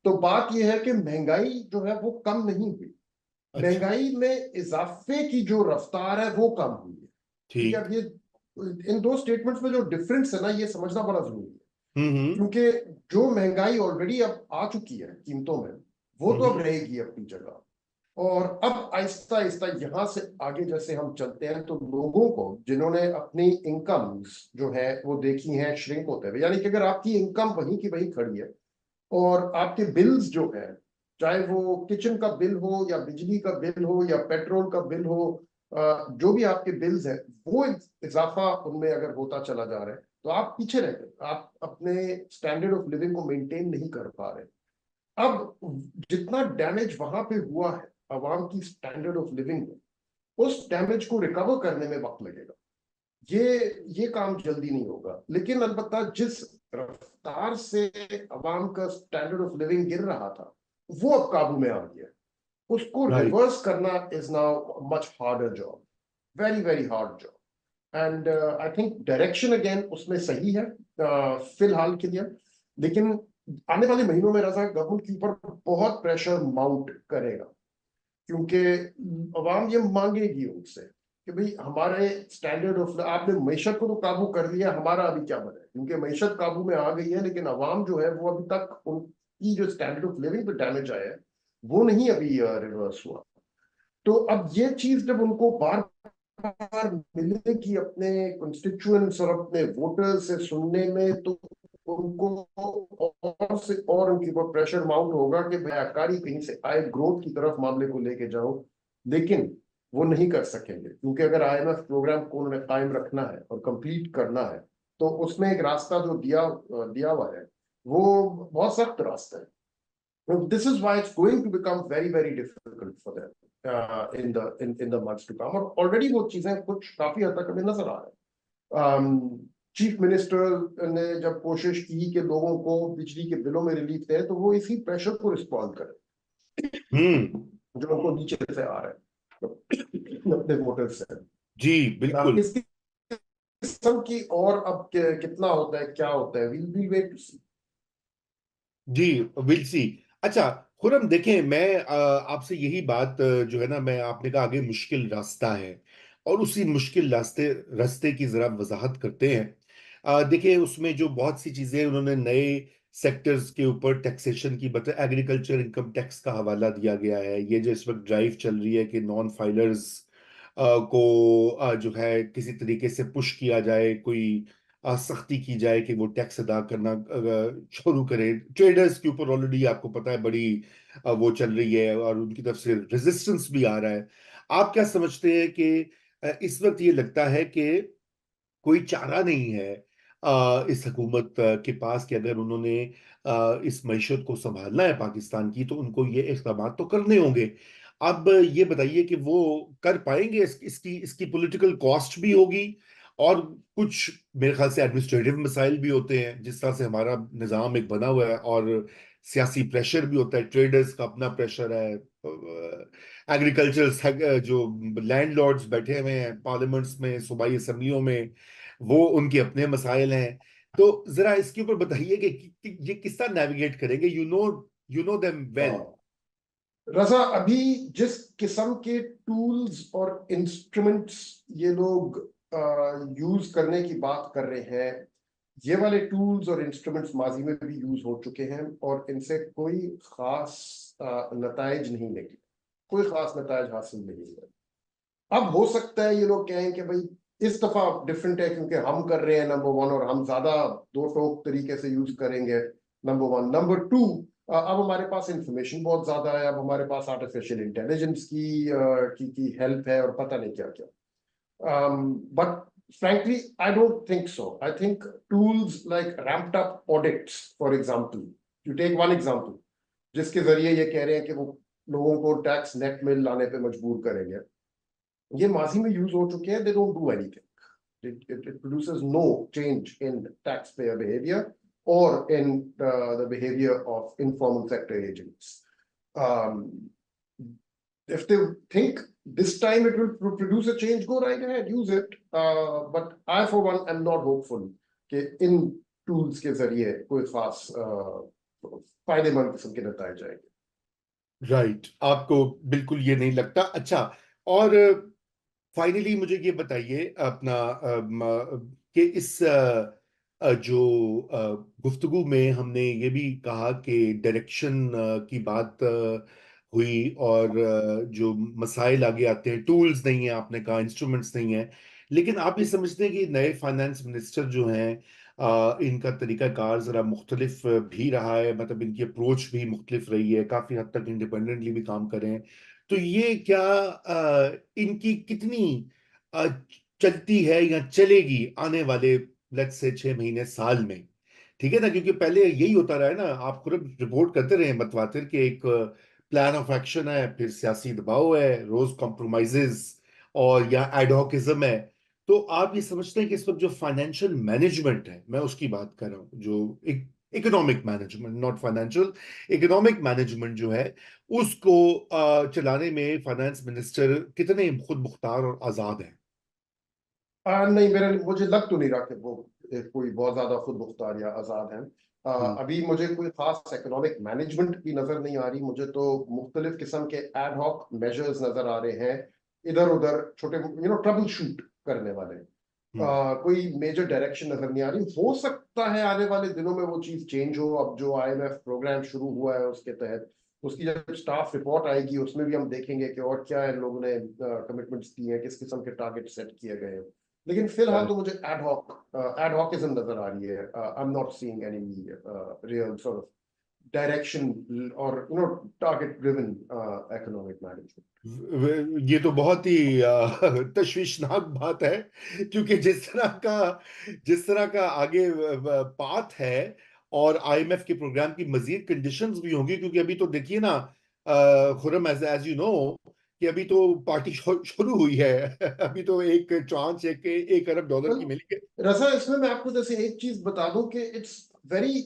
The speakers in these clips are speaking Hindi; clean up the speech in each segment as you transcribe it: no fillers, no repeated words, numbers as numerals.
तो बात यह है कि महंगाई जो है वो कम नहीं हुई, अच्छा। महंगाई में इजाफे की जो रफ्तार है वो कम हुई है। ठीक है, ठीक। अब ये इन दो स्टेटमेंट्स में जो डिफरेंस है ना, ये समझना बड़ा जरूरी है। हम्म। क्योंकि जो महंगाई ऑलरेडी अब आ चुकी है कीमतों में, वो तो अब हम्म। रहेगी अपनी जगह। और अब आहिस्ता आहिस्ता यहां से आगे जैसे हम चलते हैं, तो लोगों को जिन्होंने अपनी इनकम्स जो है वो देखी हैं श्रिंक होते हुए, यानी कि अगर आपकी इनकम वहीं की वहीं खड़ी है और आपके बिल्स जो है, चाहे वो किचन का बिल हो या बिजली का बिल हो या पेट्रोल का बिल हो, जो भी आपके बिल्स हैं, वो इजाफा उनमें अगर होता चला जा रहा है, तो आप पीछे रह गए, आप अपने स्टैंडर्ड ऑफ लिविंग को मेंटेन नहीं कर पा रहे। अब जितना डैमेज वहां पे हुआ है अवाम की स्टैंडर्ड ऑफ लिविंग में, उस डैमेज को रिकवर करने में वक्त लगेगा। ये काम जल्दी नहीं होगा, लेकिन अलबत्ता जिस रफ्तार से अवाम का स्टैंडर्ड ऑफ लिविंग गिर रहा था, वो अब काबू में आ गया। उसको राइट। रिवर्स करना is now much harder job, very very hard job. And I think direction again उसमें सही है फिलहाल के लिए। लेकिन आने वाले महीनों में रजा गवर्नमेंट के ऊपर बहुत प्रेशर माउंट करेगा, क्योंकि अवाम ये मांगेगी उनसे कि भाई हमारे स्टैंडर्ड ऑफ, आपने मईशत को तो काबू कर लिया, हमारा अभी क्या बना है, क्योंकि मईशत काबू में आ गई है, लेकिन अवाम जो है वो अभी तक उनकी जो स्टैंडर्ड ऑफ लिविंग पे डैमेज आया है वो नहीं अभी रिवर्स हुआ। तो अब ये चीज जब उनको बार बार मिलेगी अपने कंस्टिट्यूएंट्स और अपने वोटर्स से सुनने में, तो उनको और से और उनके ऊपर प्रेशर माउंट होगा कि भाई आकारी कहीं से आए, ग्रोथ की तरफ मामले को लेके जाओ। लेकिन वो नहीं कर सकेंगे, क्योंकि अगर आईएमएफ प्रोग्राम को उन्होंने कायम रखना है और कंप्लीट करना है, तो उसमें एक रास्ता जो दिया दिया हुआ है वो बहुत सख्त रास्ता है। This is why it's going to become very very difficult for them in the months to come, और ऑलरेडी वो चीजें कुछ काफी हद तक हमें नजर आ रहा है। चीफ मिनिस्टर ने जब कोशिश की कि लोगों को बिजली के बिलों में रिलीफ दे, तो वो इसी प्रेशर को रिस्पॉन्ड करे हम्म। जो उनको नीचे से आ रहा है अपने वोटर्स से। जी बिल्कुल। इसकी किस्म की और अब कितना होता है क्या होता है, will be wait to see. जी विल सी। अच्छा खुरम देखें, मैं आपसे यही बात जो है ना, मैं आपने कहा आगे मुश्किल रास्ता है, और उसी मुश्किल रास्ते रास्ते की जरा वजाहत करते हैं। देखिए उसमें जो बहुत सी चीजें उन्होंने नए सेक्टर्स के ऊपर टैक्सेशन की बता, एग्रीकल्चर इनकम टैक्स का हवाला दिया गया है। ये जो इस वक्त ड्राइव चल रही है कि नॉन फाइलर्स को जो है किसी तरीके से पुश किया जाए, कोई सख्ती की जाए कि वो टैक्स अदा करना शुरू करें। ट्रेडर्स के ऊपर ऑलरेडी आपको पता है बड़ी वो चल रही है, और उनकी तरफ से रेजिस्टेंस भी आ रहा है। आप क्या समझते हैं कि इस वक्त ये लगता है कि कोई चारा नहीं है इस हुकूमत के पास कि अगर उन्होंने इस मईशत को संभालना है पाकिस्तान की, तो उनको ये इक़दाम तो करने होंगे। अब ये बताइए कि वो कर पाएंगे? इसकी इसकी पॉलिटिकल कॉस्ट भी होगी, और कुछ मेरे ख्याल से एडमिनिस्ट्रेटिव मसाइल भी होते हैं, जिस तरह से हमारा निज़ाम एक बना हुआ है, और सियासी प्रेशर भी होता है, ट्रेडर्स का अपना प्रेशर है, एग्रीकल्चर जो लैंडलॉर्ड्स बैठे हुए हैं पार्लियामेंट्स में, सूबाई असम्बलियों में, वो उनके अपने मसाइल हैं। तो जरा इसके ऊपर बताइए कि ये किस तरह नेविगेट करेंगे? You know them well. हाँ, रजा अभी जिस किस्म के टूल्स और इंस्ट्रूमेंट्स ये लोग यूज करने की बात कर रहे हैं, ये वाले टूल्स और इंस्ट्रूमेंट्स माजी में भी यूज हो चुके हैं, और इनसे कोई खास नताइज नहीं निकले, कोई खास नताइज हासिल नहीं हुए। अब हो सकता है ये लोग कहें कि भाई इस दफा डिफरेंट है, क्योंकि हम कर रहे हैं नंबर वन, और हम ज्यादा दो टोक तरीके से यूज करेंगे, नंबर वन। नंबर टू, अब हमारे पास इंफॉर्मेशन बहुत ज्यादा है, अब हमारे पास आर्टिफिशियल इंटेलिजेंस की हेल्प है, और पता नहीं क्या क्या। But frankly, I don't think so. I think tools like ramped up audits, for example, you take one example, जिसके जरिए ये कह रहे हैं कि वो लोगों को टैक्स नेट में लाने पे मजबूर करेंगे, ये माजी में यूज हो चुके हैं। They don't do anything. It produces no change in taxpayer behavior or in the behavior of informal sector agents. Um, if they think this time it will produce a change, go right ahead, use it. But I, for one, am not hopeful कि इन टूल्स के जरिए कोई खास फायदेमंद किस्म के नतीजे आएंगे। राइट, आपको बिल्कुल ये नहीं लगता। अच्छा, और फाइनली मुझे ये बताइए अपना कि इस जो गुफ्तगू में हमने ये भी कहा कि डायरेक्शन की बात हुई, और जो मसाइल आगे आते हैं, टूल्स नहीं है, आपने कहा इंस्ट्रूमेंट्स नहीं है, लेकिन आप ये समझते हैं कि नए फाइनेंस मिनिस्टर जो हैं इनका तरीकाकार ज़रा मुख्तलिफ भी रहा है, मतलब इनकी अप्रोच भी मुख्तलिफ रही है, काफ़ी हद तक इंडिपेंडेंटली भी काम कर रहे हैं। तो ये क्या इनकी कितनी अ, चलती है या चलेगी आने वाले लेट्स से 6 महीने साल में? ठीक है ना, क्योंकि पहले यही होता रहा है ना, आप खुद रिपोर्ट करते रहे मतवातिर के एक प्लान ऑफ एक्शन है, फिर सियासी दबाव है, रोज कॉम्प्रोमाइजेस और या एडहॉकिज्म है। तो आप ये समझते हैं कि इस वक्त जो फाइनेंशियल मैनेजमेंट है, मैं उसकी बात कर रहा हूँ, जो एक economic management, not financial, economic management जो है, उसको चलाने में फाइनेंस मिनिस्टर कितने खुद मुख्तार और आजाद है? नहीं, मेरे मुझे लग तो नहीं रहा कि वो कोई बहुत ज्यादा खुद मुख्तार या आजाद हैं। हम्म। अभी मुझे कोई खास इकोनॉमिक मैनेजमेंट भी नजर नहीं आ रही। मुझे तो मुख्तलिफ किस्म के एड हॉक मेजर्स नजर आ रहे हैं, इधर उधर छोटे ट्रबल शूट करने वाले। हम्म। कोई मेजर डायरेक्शन नजर नहीं आ रही। हो सकता है आने वाले दिनों में वो चीज चेंज हो। अब जो IMF प्रोग्राम शुरू हुआ है उसके तहत, उसकी जब स्टाफ रिपोर्ट आएगी उसमें भी हम देखेंगे कि और क्या इन लोगों ने कमिटमेंट्स दी हैं, किस किस्म के टारगेट सेट किए गए हैं। लेकिन फिलहाल तो मुझे एड हॉकिज्म नजर आ रही है। I am not seeing any real sort of direction और टारगेट ड्रिवन इकोनॉमिक मैनेजमेंट। ये तो बहुत ही तश्वीशनाक बात है, क्योंकि जिस तरह का आगे पाथ है, और IMF के प्रोग्राम की मजीद कंडीशंस भी होंगी, क्योंकि अभी तो देखिए ना Khurram, as as you know, कि अभी तो पार्टी शुरू हुई है। अभी तो एक ट्रांच $1 अरब की मिली है। रजा, इसमें मैं आपको जैसे एक चीज बता दूं कि इट्स वेरी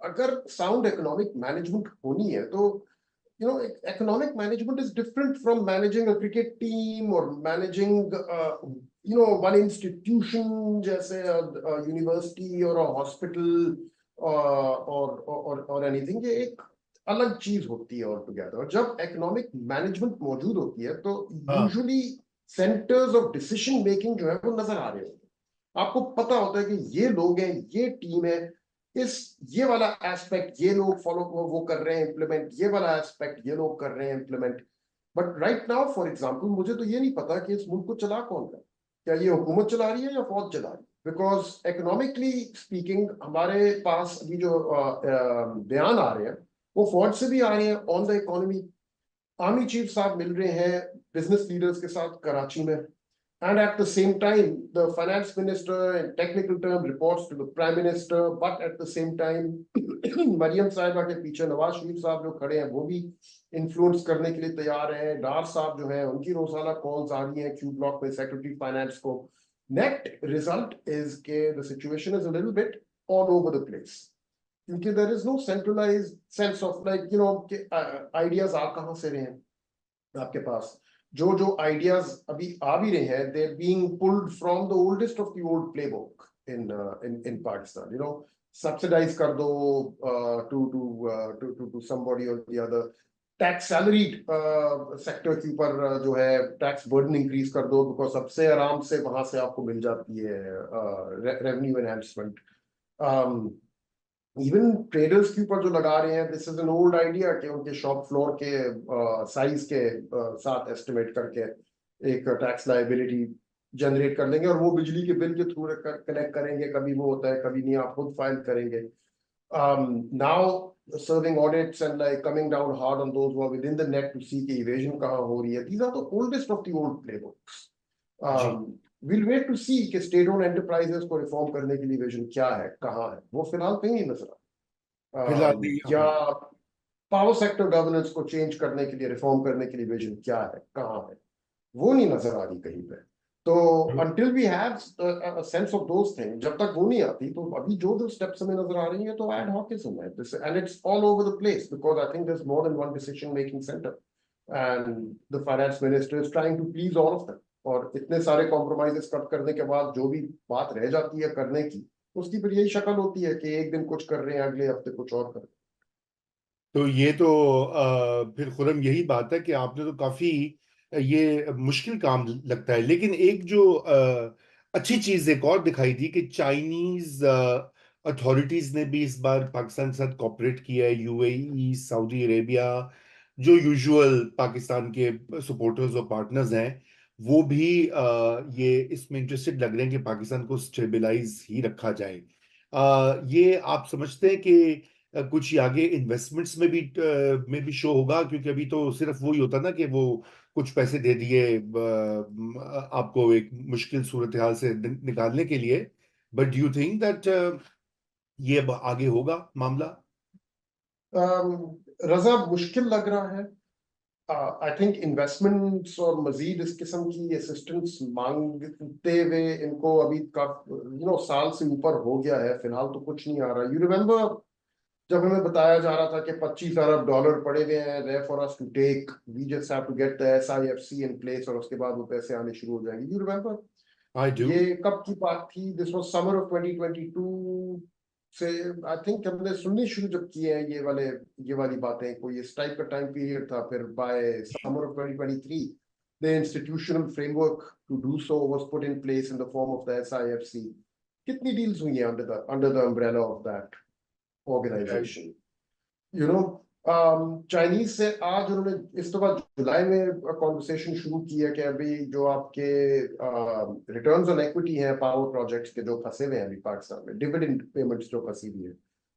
अगर साउंड इकोनॉमिक मैनेजमेंट होनी है तो economic management is different from managing a cricket team or managing one institution जैसे a university or a hospital और anything। ये एक अलग चीज होती है ऑल टुगेदर। और जब इकोनॉमिक मैनेजमेंट मौजूद होती है तो हाँ। Usually centres of decision making जो है वो नजर आ रहे होते हैं। आपको पता होता है कि ये लोग हैं, ये टीम है, इस ये वाला एस्पेक्ट ये लोग फॉलो वो कर रहे हैं इम्प्लीमेंट, ये वाला एस्पेक्ट ये लोग कर रहे हैं implement. But right now for example मुझे तो ये नहीं पता कि इस मुल्क को चला कौन रहा है। क्या ये हुकूमत चला रही है या फौज चला रही है? बिकॉज इकोनॉमिकली स्पीकिंग हमारे पास अभी जो बयान आ रहे हैं वो फौज से भी आ रहे हैं on the economy. Army chief साहब मिल रहे हैं बिजनेस लीडर्स के साथ कराची में। And at the same time, the finance minister, in technical term, reports to the prime minister. But at the same time, Maryam साहिबा के पीछे नवाज शरीफ साहब जो खड़े हैं वो भी इन्फ्लुएंस करने के लिए तैयार हैं। डार साहब जो हैं उनकी रोजाना कॉल्स आ रही हैं क्यू ब्लॉक में सेक्रेटरी फाइनेंस को। नेट रिजल्ट इज के the situation is a little bit all over the place, क्योंकि there is no centralised sense of ideas आ कहाँ से रहे हैं आपके पास। जो जो आइडियाज अभी आ भी रहे हैं, they being pulled from the oldest of the old playbook in Pakistan. Subsidize कर दो टू समबॉडी और the other. Tax salaried sector के ऊपर जो है टैक्स बर्डन इंक्रीज कर दो, बिकॉज सबसे आराम से वहां से आपको मिल जाती है रेवेन्यू एनहांसमेंट। इवन ट्रेडर्स के ऊपर जो लगा रहे हैं, this is an old idea कि उनके शॉप फ्लोर के साइज के साथ एस्टिमेट करके एक टैक्स लाइबिलिटी जनरेट कर लेंगे और वो बिजली के बिल के थ्रू कलेक्ट करेंगे। कभी वो होता है, कभी नहीं, आप खुद फाइल करेंगे। Now serving audits and like coming down hard on those who are within the net to see कि evasion कहाँ हो रही है। These are the oldest of the old playbooks. जी। We'll wait to see कि स्टेट ओन एंटरप्राइजेस को रिफॉर्म करने के लिए विजन क्या है, कहाँ है। वो फिलहाल कहीं नहीं नजर आ फिलहाल नहीं, या हाँ। पावर सेक्टर गवर्नेंस को चेंज करने के लिए, रिफॉर्म करने के लिए विजन क्या है, कहाँ है, वो नहीं नजर आ रही कहीं पे। तो until we have a sense of those things, जब तक वो नहीं आती तो अभी जो जो स्टेप्स हमें नजर आ रही है तो एड हॉकिज्म है this, and it's all over the place because I think there's more than one decision making center and the finance minister is trying to please all of them। और इतने सारे कॉम्प्रोमाइजेस कट करने के बाद जो भी बात रह जाती है करने की, उसकी फिर यही शक्ल होती है कि एक दिन कुछ कर रहे हैं, अगले हफ्ते कुछ और कर रहे हैं। तो ये तो फिर खुरम यही बात है कि आपने तो काफी ये मुश्किल काम लगता है, लेकिन एक जो अच्छी चीज एक और दिखाई दी कि चाइनीज अथॉरिटीज ने भी इस बार पाकिस्तान के साथ कॉपरेट किया है। यूएई, सऊदी अरेबिया, जो यूजुअल पाकिस्तान के सपोर्टर्स और पार्टनर्स हैं, वो भी ये इसमें इंटरेस्टेड लग रहे हैं कि पाकिस्तान को स्टेबलाइज ही रखा जाए। ये आप समझते हैं कि कुछ आगे इन्वेस्टमेंट्स में भी शो होगा? क्योंकि अभी तो सिर्फ वही होता ना कि वो कुछ पैसे दे दिए आपको एक मुश्किल सूरत हाल से निकालने के लिए। But do you think that ये अब आगे होगा मामला? रजा, मुश्किल लग रहा है। आई थिंक इन्वेस्टमेंट्स और मजीद इस किस्म की असिस्टेंस मांगते हुए इनको अभी का साल से ऊपर हो गया है, फिलहाल तो कुछ नहीं आ रहा। यू रिमेम्बर जब हमें बताया जा रहा था कि $25 अरब पड़े हुए हैं there for us to take, we just have to get the SIFC in place, और उसके बाद वो पैसे आने शुरू हो जाएंगे। You remember I do. ये कब की बात थी? दिस वाज समर ऑफ 2022 से आई थिंक हमने सुननी शुरू जब किए हैं ये वाली बातें, कोई इस टाइप का टाइम पीरियड था। फिर by summer of 2023 the institutional framework to do so was put in place in the form of the SIFC. कितनी डील्स हुई हैं under the umbrella of that organization? You know Chinese से आज उन्होंने इस दफा जुलाई में कॉन्वर्सेशन शुरू की है कि अभी जो आपके रिटर्न्स ऑन इक्विटी हैं पावर प्रोजेक्ट्स के जो फंसे हुए हैं अभी पाकिस्तान में, डिविडेंड पेमेंट्स जो फंसी हुई है,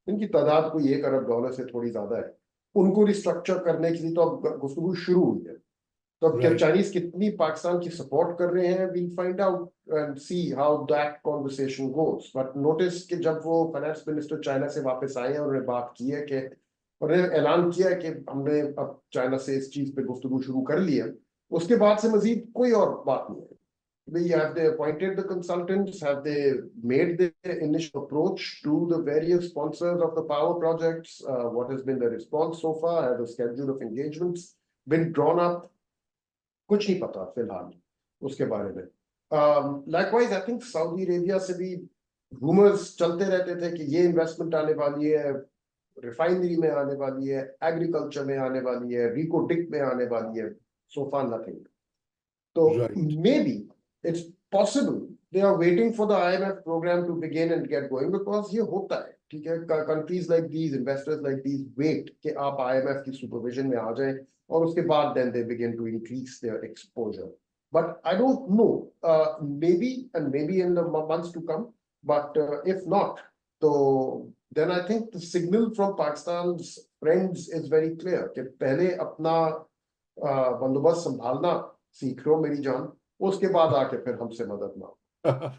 इनकी तादाद कोई $1 अरब से थोड़ी ज्यादा है। उनको रिस्ट्रक्चर करने के लिए तो अब गुफ्तगू शुरू हुई है। तो अब क्या राइट। चाइनीज कितनी पाकिस्तान की सपोर्ट कर रहे हैं, we'll find out and see how that conversation goes. But notice कि जब वो फाइनेंस मिनिस्टर चाइना से वापस आए हैं, उन्होंने बात की है कि उन्होंने ऐलान किया है कि हमने अब चाइना से इस चीज पे गुफ्तगू शुरू कर ली है। उसके बाद से मजीद कोई और बात नहीं है। Have they appointed the consultants? Have they made the initial approach to the various sponsors of the power projects? What has been the response so far? Has the schedule of engagements been drawn up? कुछ नहीं पता फिलहाल उसके बारे में। Likewise I think Saudi Arabia से भी रूमर्स चलते रहते थे कि ये इन्वेस्टमेंट आने वाली है, रिफाइनरी में आने वाली है, एग्रीकल्चर में आने वाली है, रिकोडिक में आने वाली है। So far nothing. तो right. Maybe it's possible they are waiting for the IMF program to begin and get going, because ये होता है, ठीक है। Countries like these, investors like these wait कि आप IMF की सुपरविजन में आ जाएं, और उसके बाद then they begin to increase their exposure. But I don't know, maybe in the months to come, but if not, तो then I think the signal from Pakistan's friends is very clear कि पहले अपना बंदोबस्त संभालना सीख लो मेरी जान, उसके बाद आके फिर हमसे मदद मांगो।